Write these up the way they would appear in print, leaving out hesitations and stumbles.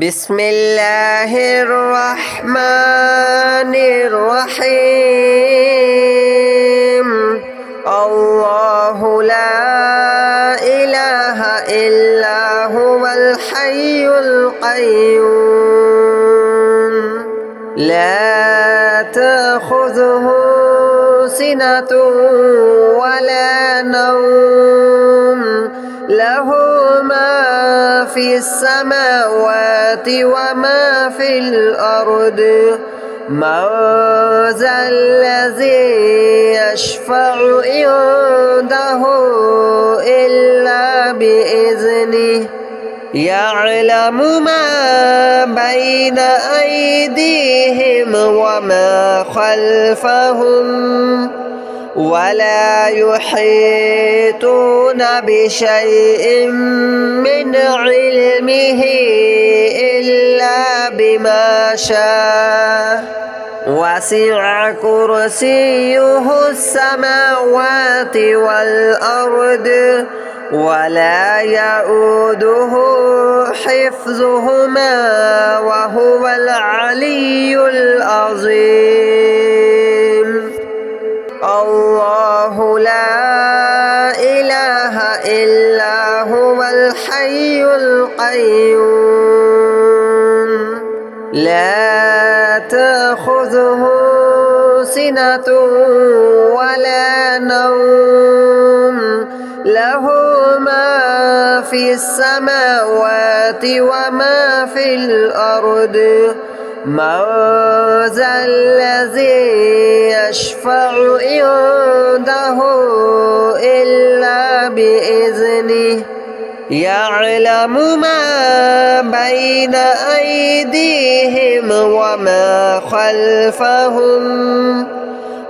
بسم الله الرحمن الرحيم. الله لا إله إلا هو الحي القيوم لا تأخذه سنة ولا نوم له ما في السماوات وما في الأرض من ذا الذي يشفع عنده إلا بإذنه يعلم ما بين أيديهم وما خلفهم ولا يحيطون بشيء من علمه إلا بما شاء وسع كرسيه السماوات والأرض ولا يؤوده حفظهما وهو العلي العظيم. الله لا إله إلا هو الحي القيوم لا تأخذه سنة ولا نوم له ما في السماوات وما في الأرض من ذا الذي يشفع عنده إلا بإذنه يعلم ما بين أيديهم وما خلفهم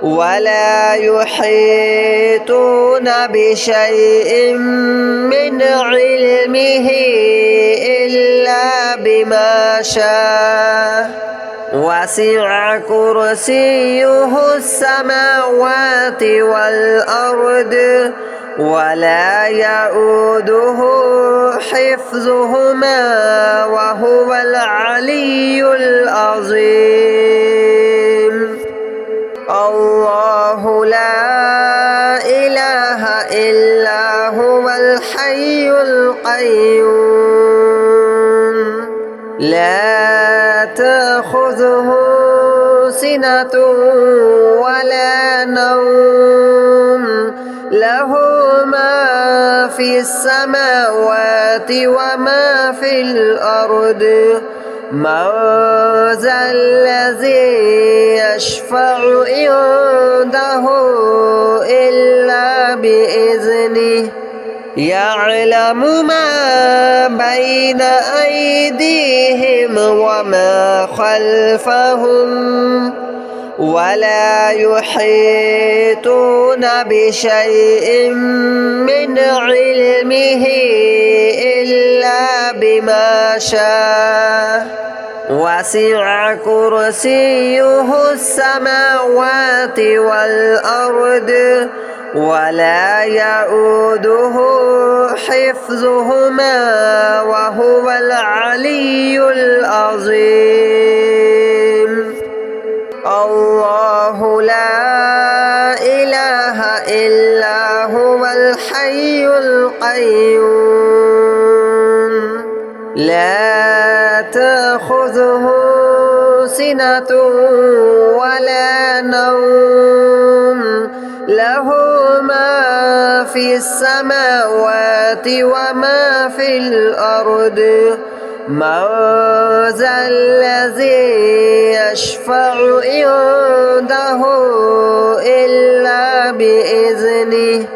ولا يحيطون بشيء من علمه إلا بما شاء وسع كرسيه السماوات والأرض ولا يؤوده حفظهما وهو العلي العظيم. الله لا إله إلا هو الحي القيوم لا تأخذه سنة ولا نوم له ما في السماوات وما في الأرض من ذا الذي يشفع عنده إلا بإذنه يعلم ما بين أيديهم وما خلفهم ولا يحيطون بشيء من علمه إلا بما شاء وسع كرسيه السماوات والأرض ولا يؤوده حفظهما وهو العلي العظيم. الله لا إله إلا هو الحي القيوم لا تأخذه سنة ولا نوم له ما في السماوات وما في الأرض من ذا الذي يشفع عنده إلا بإذنه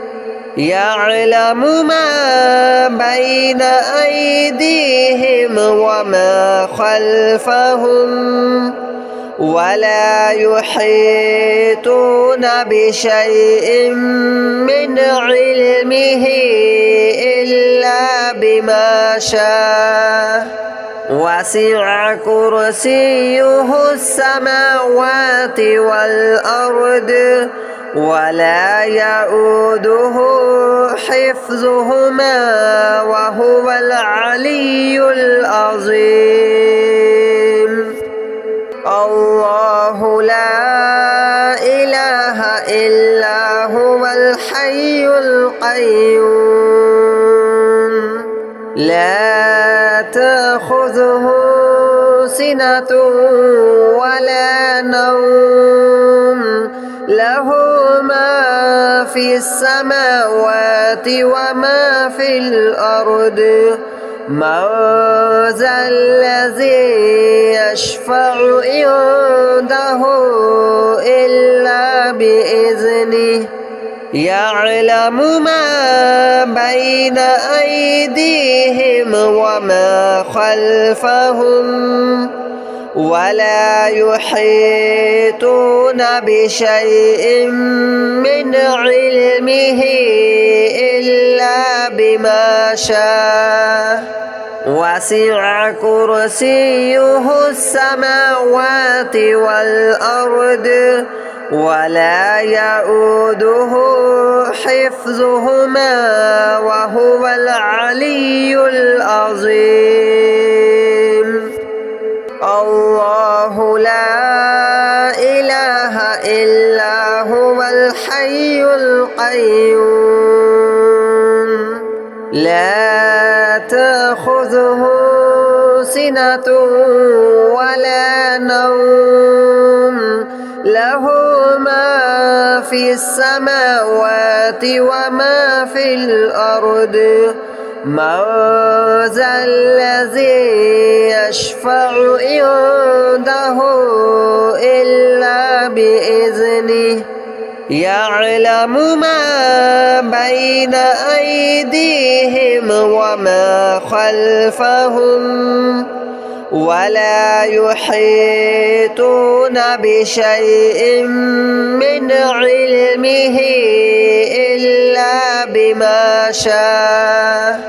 يعلم ما بين أيديهم وما خلفهم ولا يحيطون بشيء من علمه إلا بما شاء وسع كرسيه السماوات والأرض ولا يؤوده حفظهما وهو العلي العظيم. القيوم لا تأخذه سنة ولا نوم له ما في السماوات وما في الأرض من ذا الذي يشفع عنده إلا بإذنه يعلم ما بين أيديهم وما خلفهم ولا يحيطون بشيء من علمه إلا بما شاء وسع كرسيه السماوات والأرض ولا يؤوده حفظهما وهو العلي العظيم الله لا إله إلا هو الحي القيوم لا تأخذه سنة ولا نوم له ما في السماوات وما في الأرض من ذا الذي يشفع عنده إلا بإذنه يعلم ما بين أيديهم وما خلفهم ولا يحيطون بشيء من علمه إلا بما شاء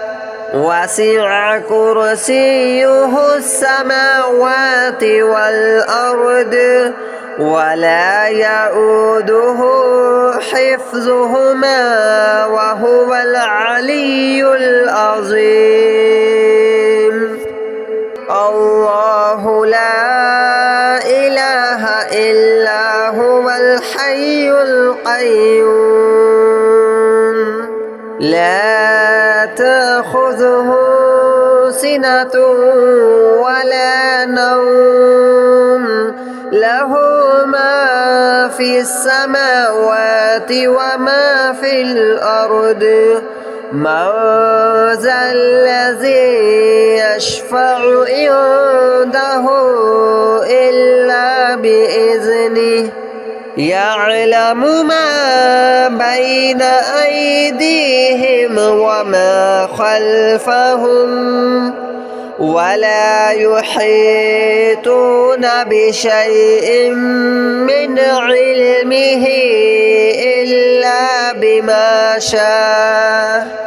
وسع كرسيه السماوات والأرض ولا يؤوده حفظهما وهو العلي العظيم الله لا إله إلا هو الحي القيوم لا تأخذه سنة ولا نوم له ما في السماوات وما في الأرض من ذا الذي يشفع عنده إلا بإذنه يعلم ما بين أيديهم وما خلفهم ولا يحيطون بشيء من علمه إلا بما شاء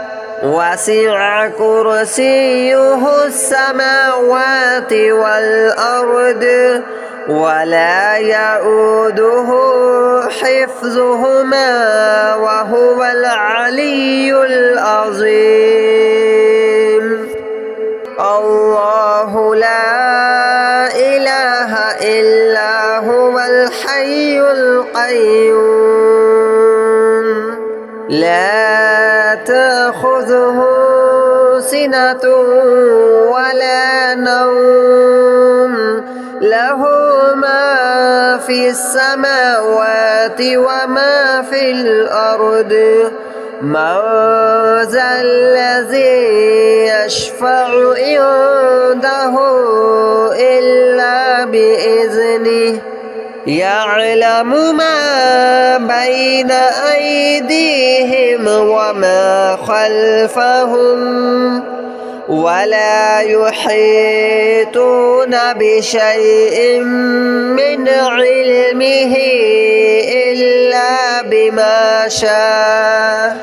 وسع كرسيه السماوات والأرض ولا يؤوده حفظهما وهو العلي العظيم الله لا إله إلا هو الحي القيوم لا تأخذه سنة ولا نوم له ما في السماوات وما في الأرض من ذا الذي يشفع عنده إلا بإذنه يعلم ما بين أيديهم وما خلفهم ولا يحيطون بشيء من علمه إلا بما شاء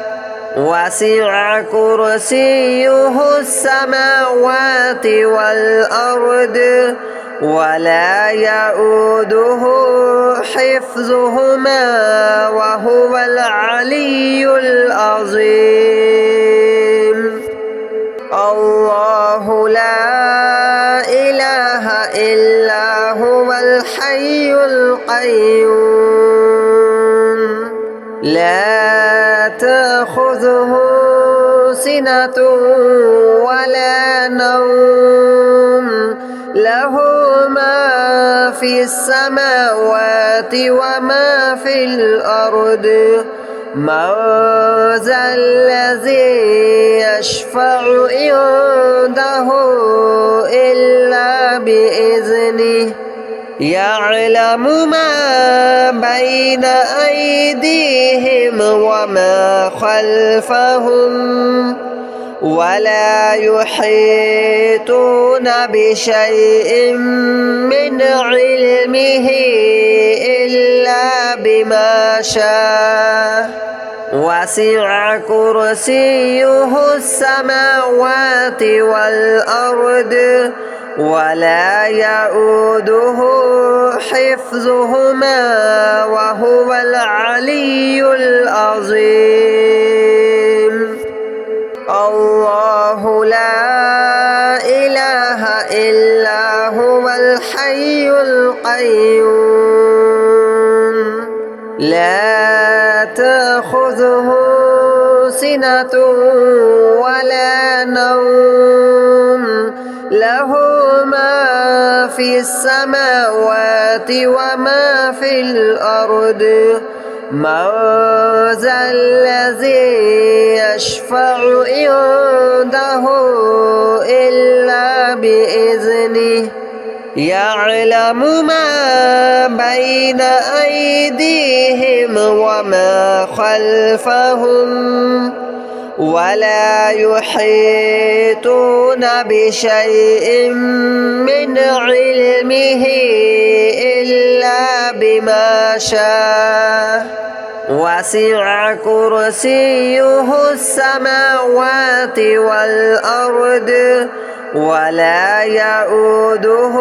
وسع كرسيه السماوات والأرض ولا يؤوده حفظهما وهو العلي العظيم الله لا إله إلا هو الحي القيوم لا تأخذه سنة ولا نوم له ما في السماوات وما في الأرض من ذا الذي يشفع عنده إلا بإذنه يعلم ما بين أيديهم وما خلفهم ولا يحيطون بشيء من علمه إلا بما شاء وسع كرسيه السماوات والأرض ولا يؤوده حفظهما وهو العلي العظيم الله لا إله إلا هو الحي القيوم لا تأخذه سنة ولا نوم له ما في السماوات وما في الأرض من ذا الذي يشفع عنده إلا بإذنه يعلم ما بين أيديهم وما خلفهم ولا يحيطون بشيء من علمه إلا بما شاء وسع كرسيه السماوات والأرض ولا يؤوده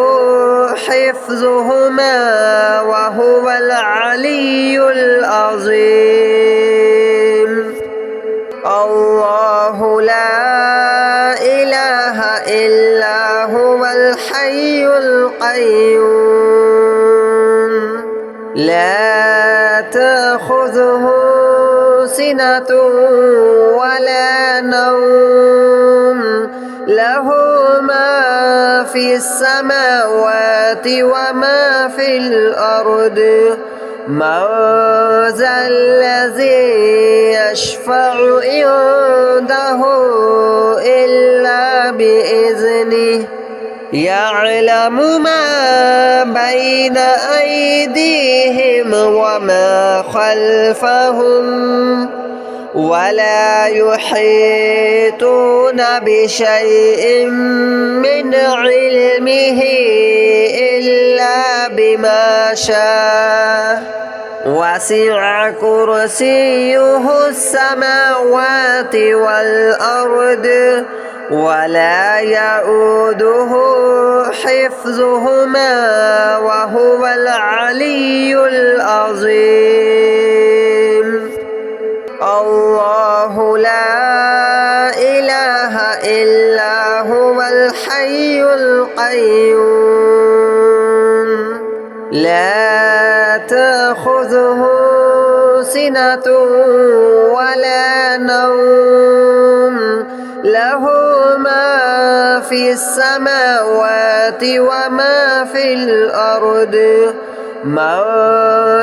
حفظهما وهو العلي العظيم الله لا إله إلا هو الحي القيوم لا تأخذه سنة ولا نوم له ما في السماوات وما في الأرض من ذا الذي يشفع عنده إلا بإذنه يعلم ما بين أيديهم وما خلفهم ولا يحيطون بشيء من علمه إلا بما شاء وسع كرسيه السماوات والأرض ولا يؤوده حفظهما وهو العلي العظيم الله لا إله إلا هو الحي القيوم لا تأخذه سنة ولا نوم له ما في السماوات وما في الأرض من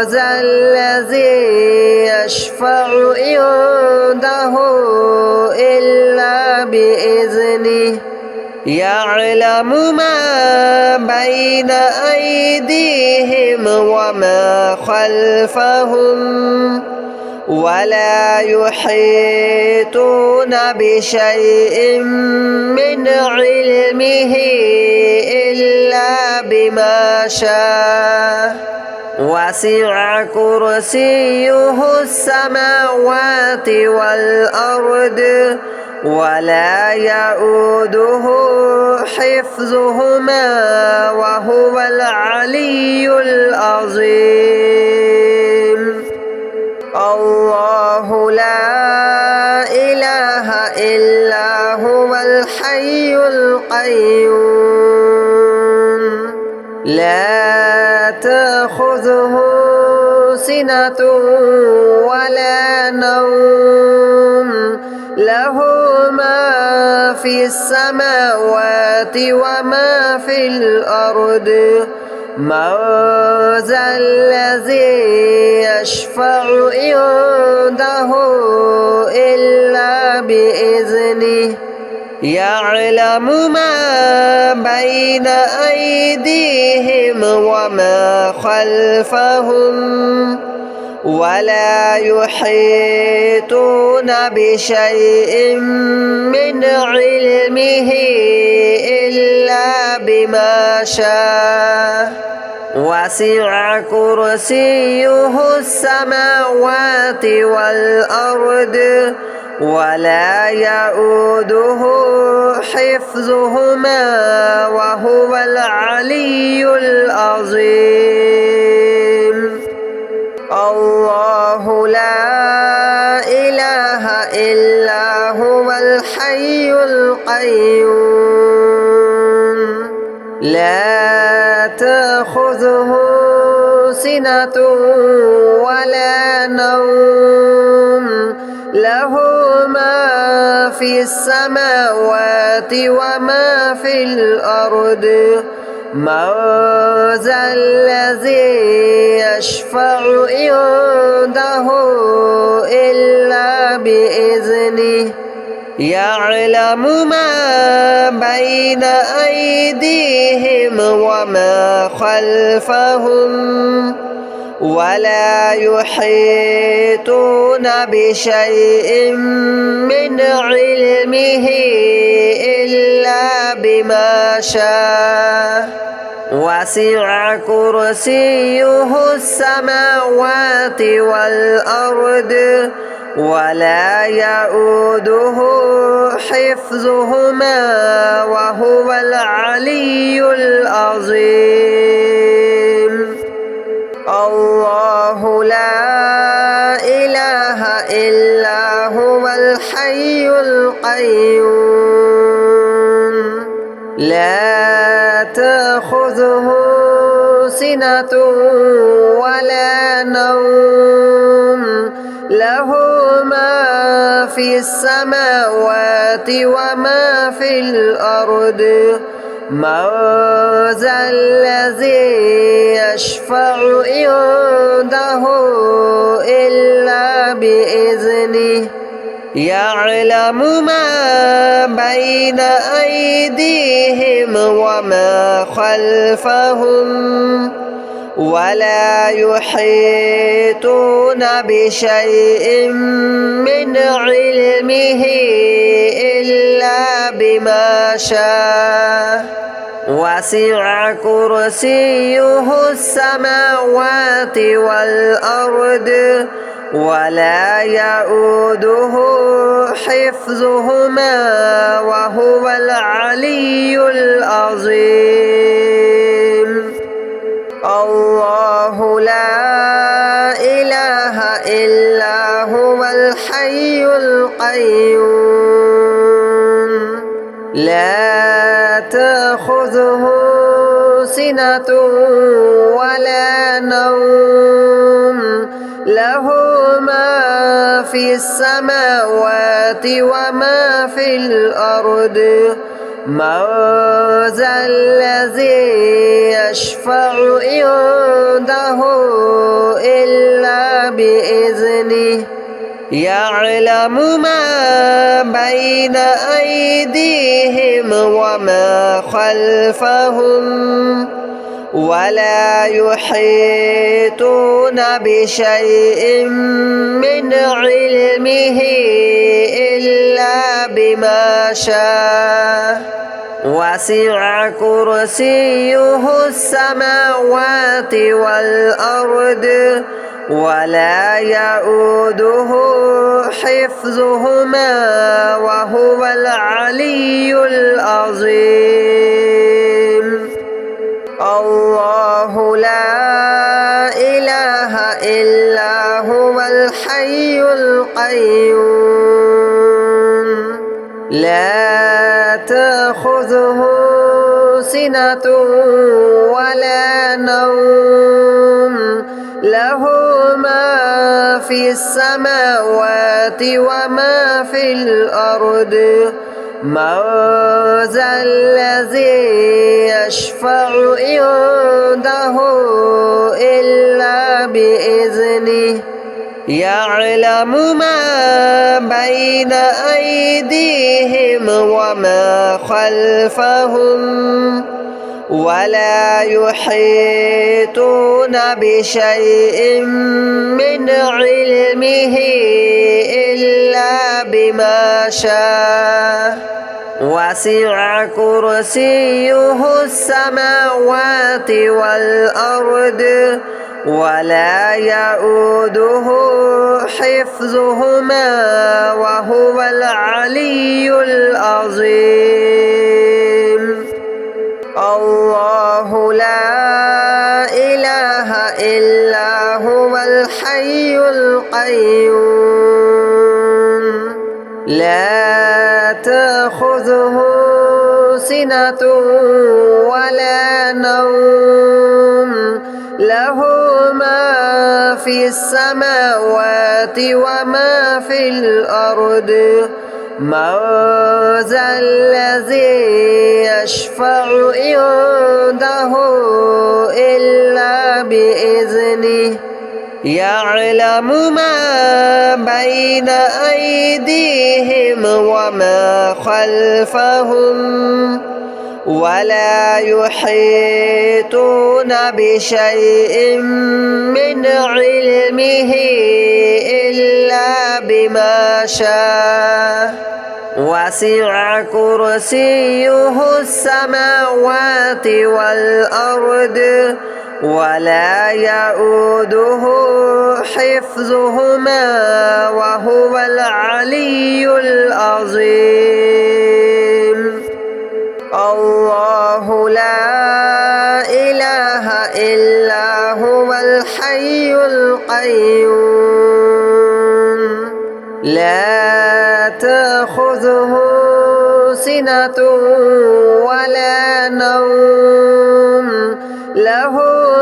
ذا الذي يشفع عنده إلا بإذنه يعلم ما بين أيديهم وما خلفهم ولا يحيطون بشيء من علمه إلا بما شاء وسع كرسيه السماوات والأرض ولا يؤوده حفظهما وهو العلي العظيم الله لا إله إلا هو الحي القيوم لا تأخذه سنة ولا نوم له ما في السماوات وما في الأرض من ذا الذي يشفع عنده إلا بإذنه يعلم ما بين أيديهم وما خلفهم ولا يحيطون بشيء من علمه إلا بما شاء وسع كرسيه السماوات والأرض ولا يؤوده حفظهما وهو العلي العظيم الله لا إله إلا هو الحي القيوم لا تأخذه سنة ولا نوم له ما في السماوات وما في الأرض من ذا الذي يشفع عنده إلا بإذنه يعلم ما بين أيديهم وما خلفهم ولا يحيطون بشيء من علمه إلا بما شاء وسع كرسيه السماوات والأرض ولا يؤوده حفظهما وهو العلي العظيم الله لا إله إلا هو الحي القيوم لا تأخذه سنة ولا نوم له ما في السماوات وما في الأرض من ذا الذي يشفع عنده إلا بإذنه يعلم ما بين أيديهم وما خلفهم ولا يحيطون بشيء من علمه إلا بما شاء وسع كرسيه السماوات والأرض ولا يؤوده حفظهما وهو العلي العظيم الله لا إله إلا هو الحي القيوم لا تأخذه سنة ولا نوم له ما في السماوات وما في الأرض من ذا الذي يشفع عنده إلا بإذنه يعلم ما بين أيديهم وما خلفهم ولا يحيطون بشيء من علمه إلا بما شاء وسع كرسيه السماوات والأرض ولا يؤوده حفظهما وهو العلي العظيم الله لا إله إلا هو الحي القيوم لا تأخذه سنة ولا نوم له ما في في السماوات وما في الأرض من ذا الذي يشفع عنده إلا بإذنه يعلم ما بين أيديهم وما خلفهم ولا يحيطون بشيء من علمه إلا بما شاء وسع كرسيه السماوات والأرض ولا يؤوده حفظهما وهو العلي العظيم الله لا إله إلا هو الحي القيوم لا تأخذه سنة ولا نوم له ما في السماوات وما في الأرض من ذا الذي يشفع عنده إلا بإذنه يعلم ما بين أيديهم وما خلفهم ولا يحيطون بشيء من علمه إلا بما شاء وسع كرسيه السماوات والأرض ولا يؤوده حفظهما وهو العلي العظيم الله لا إله إلا هو الحي القيوم لا تأخذه سنة ولا نوم له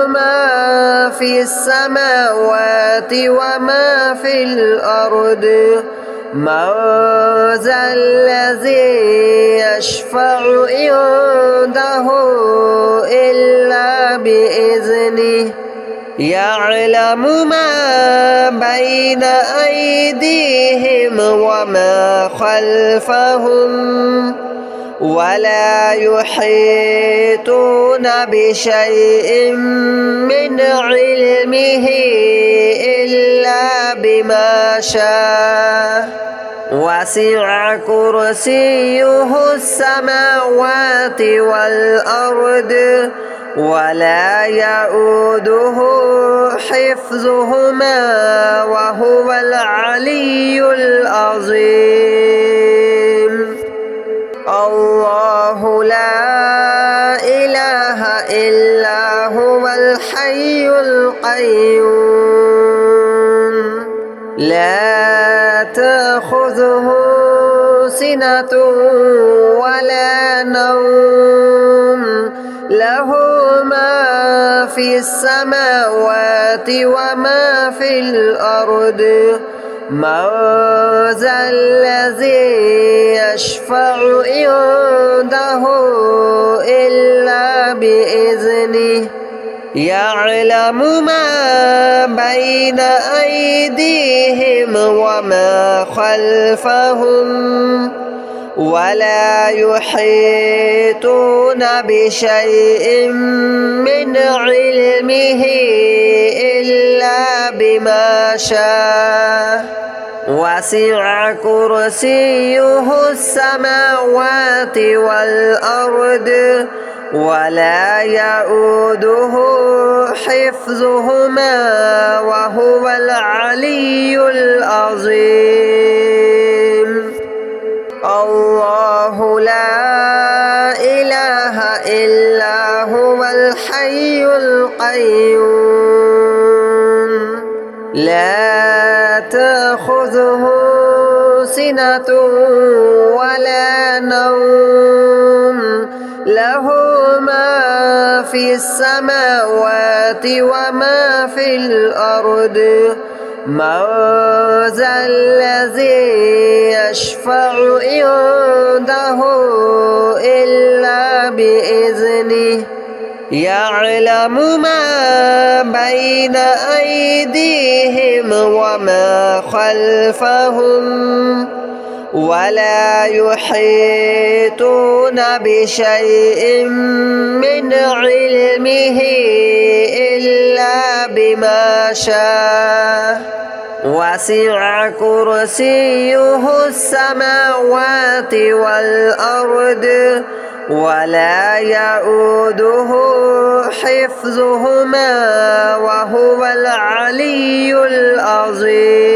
ما في السماوات وما في الأرض من ذا الذي يشفع عنده إلا بإذنه يعلم ما بين أيديهم وما خلفهم ولا يحيطون بشيء من علمه إلا بما شاء وسع كرسيه السماوات والأرض ولا يؤوده حفظهما وهو العلي العظيم الله لا إله إلا هو الحي القيوم لا تأخذه سنة ولا نوم له ما في السماوات وما في الأرض من ذا الذي يشفع عنده إلا بإذنه يعلم ما بين أيديهم وما خلفهم ولا يحيطون بشيء من علمه إلا بما شاء وسع كرسيه السماوات والأرض ولا يؤوده حفظهما وهو العلي العظيم الله لا إله إلا هو الحي القيوم لا تأخذه سنة ولا نوم له ما في السماوات وما في الأرض من ذا الذي يشفع عنده إلا بإذنه يعلم ما بين أيديهم وما خلفهم ولا يحيطون بشيء من علمه إلا بما شاء وسع كرسيه السماوات والأرض ولا يؤوده حفظهما وهو العلي العظيم